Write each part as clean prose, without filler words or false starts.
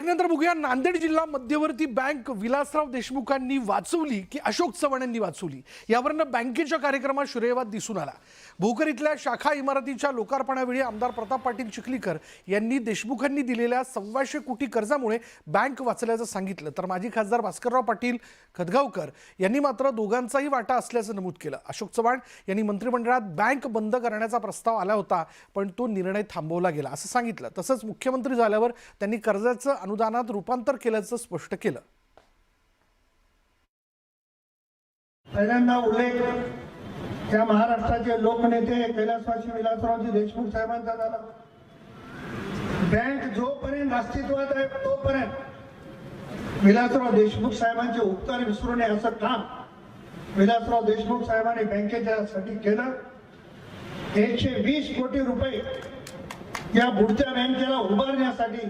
ब्रेकनंतर बघूया नांदेड जिल्हा मध्यवर्ती बँक विलासराव देशमुखांनी वाचवली की अशोक चव्हाण यांनी वाचवली, यावरनं बँकेच्या कार्यक्रमात श्रेयवाद दिसून आला। भोकर इथल्या शाखा इमारतीच्या लोकार्पणावेळी आमदार प्रताप पाटील चिखलीकर यांनी देशमुखांनी दिलेल्या 125 कोटी कर्जामुळे बँक वाचल्याचं सांगितलं, तर माजी खासदार भास्करराव पाटील खदगावकर यांनी मात्र दोघांचाही वाटा असल्याचं नमूद केलं। अशोक चव्हाण यांनी मंत्रिमंडळात बँक बंद करण्याचा प्रस्ताव आला होता, पण तो निर्णय थांबवला गेला असं सांगितलं। तसंच मुख्यमंत्री झाल्यावर त्यांनी कर्जाचं अनुदानात रूपांतर केल्याचं स्पष्ट केलं। पहिल्यांदा उल्लेख त्या महाराष्ट्राचे लोकनेते कैलासवासी विलासरावजी देशमुख साहेबांचा झाला। बँक जोपर्यंत अस्तित्वात आहे तोपर्यंत विलासराव देशमुख साहेबांचे उपकार विसरू नये असं काम विलासराव देशमुख साहेबांनी बँकेच्यासाठी केलं। 120 कोटी रुपये या बुडत्या बँकेला उभारण्यासाठी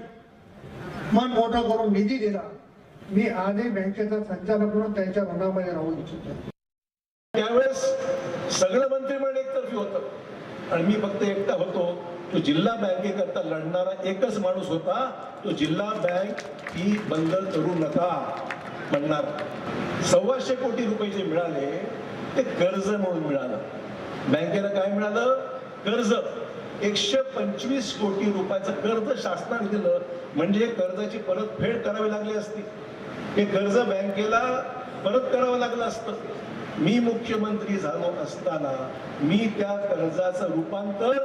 मन मोठं करून निधी दिला। मी आजही बँकेचा संचालक म्हणून त्यांच्या ऋणामध्ये राहू इच्छितो। त्यावेळेस सगळं मंत्रिमंडळ एकतर्फी होतं आणि मी फक्त एकटा होतो। तो जिल्हा बँकेकरता लढणारा एकच माणूस होता, तो जिल्हा बँक ही बंद करू नका म्हणणार। 125 कोटी रुपये जे मिळाले ते कर्ज म्हणून मिळालं। बँकेला काय मिळालं? कर्ज। 125 कोटी रुपयाचं कर्ज शासनाने दिलं, म्हणजे कर्जाची परतफेड करावी लागली असती। हे कर्ज बँकेला परत करावं लागलं असतं। मी मुख्यमंत्री झालो असताना मी त्या कर्जाचं रूपांतर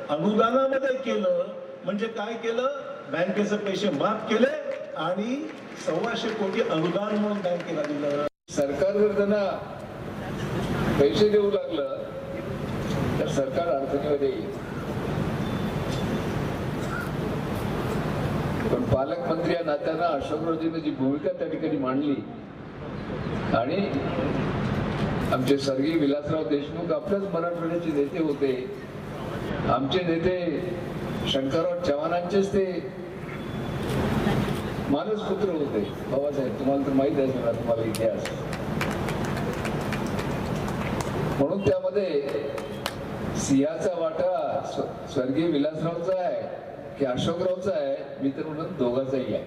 अनुदानामध्ये केलं। म्हणजे काय केलं? बँकेचे पैसे माफ केले आणि 125 कोटी अनुदान म्हणून बँकेला दिलं। सरकार जर त्यांना पैसे देऊ लागलं तर सरकार अडचणीमध्ये येईल। पण पालकमंत्री या नात्यानं अशोकरावजींनी जी भूमिका त्या ठिकाणी मांडली आणि आमचे स्वर्गीय विलासराव देशमुख आपल्याच मराठवाड्याचे नेते होते। आमचे नेते शंकरराव चव्हाणांचेच ते मानसपुत्र होते। बाबासाहेब, तुम्हाला तर माहित आहे सगळा तुम्हाला इतिहास। म्हणून त्यामध्ये सिंहाचा वाटा स्वर्गीय विलासरावचा आहे की अशोकरावचा आहे, मी तर म्हणून दोघांचाही आहे।